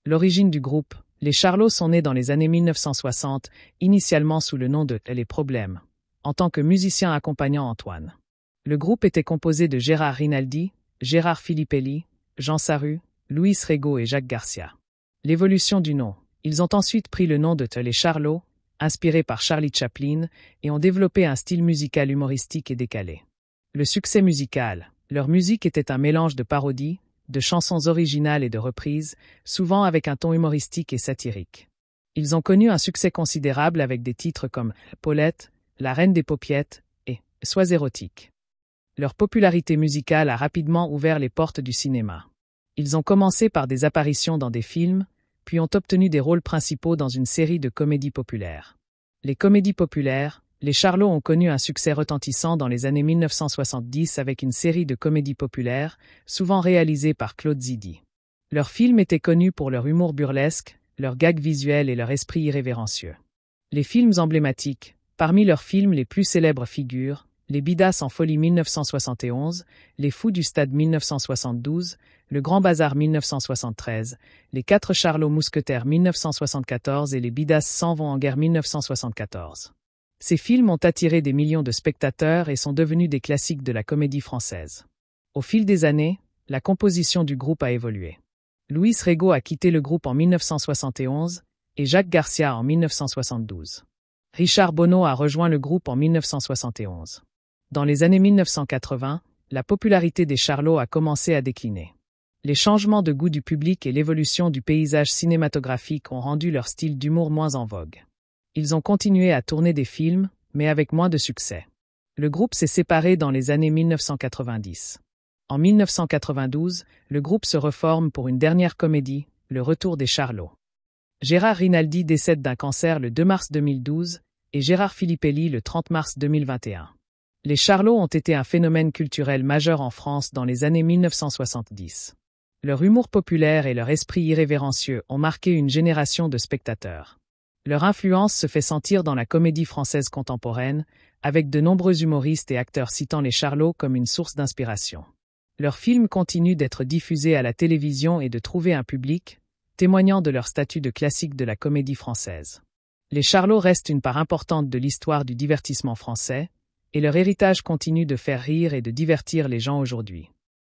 L'origine du groupe, les Charlots sont nés dans les années 1960, initialement sous le nom de Les Problèmes, en tant que musicien accompagnant Antoine. Le groupe était composé de Gérard Rinaldi, Gérard Filippelli, Jean Saru, Luis Rego et Jacques Garcia. L'évolution du nom. Ils ont ensuite pris le nom de Les Charlots, inspiré par Charlie Chaplin, et ont développé un style musical humoristique et décalé. Le succès musical. Leur musique était un mélange de parodies, de chansons originales et de reprises, souvent avec un ton humoristique et satirique. Ils ont connu un succès considérable avec des titres comme Paulette, La Reine des Paupiettes et Sois érotique. Leur popularité musicale a rapidement ouvert les portes du cinéma. Ils ont commencé par des apparitions dans des films, puis ont obtenu des rôles principaux dans une série de comédies populaires. Les comédies populaires, les Charlots ont connu un succès retentissant dans les années 1970 avec une série de comédies populaires, souvent réalisées par Claude Zidi. Leurs films étaient connus pour leur humour burlesque, leurs gags visuels et leur esprit irrévérencieux. Les films emblématiques, parmi leurs films les plus célèbres figurent Les Bidas en folie 1971, Les Fous du Stade 1972, Le Grand Bazar 1973, Les Quatre Charlots Mousquetaires 1974 et Les Bidas s'en vont en guerre 1974. Ces films ont attiré des millions de spectateurs et sont devenus des classiques de la comédie française. Au fil des années, la composition du groupe a évolué. Luis Rego a quitté le groupe en 1971 et Jacques Garcia en 1972. Richard Bono a rejoint le groupe en 1971. Dans les années 1980, la popularité des Charlots a commencé à décliner. Les changements de goût du public et l'évolution du paysage cinématographique ont rendu leur style d'humour moins en vogue. Ils ont continué à tourner des films, mais avec moins de succès. Le groupe s'est séparé dans les années 1990. En 1992, le groupe se reforme pour une dernière comédie, Le Retour des Charlots. Gérard Rinaldi décède d'un cancer le 2 mars 2012 et Gérard Filippelli le 30 mars 2021. Les Charlots ont été un phénomène culturel majeur en France dans les années 1970. Leur humour populaire et leur esprit irrévérencieux ont marqué une génération de spectateurs. Leur influence se fait sentir dans la comédie française contemporaine, avec de nombreux humoristes et acteurs citant les Charlots comme une source d'inspiration. Leurs films continuent d'être diffusés à la télévision et de trouver un public, témoignant de leur statut de classique de la comédie française. Les Charlots restent une part importante de l'histoire du divertissement français, et leur héritage continue de faire rire et de divertir les gens aujourd'hui.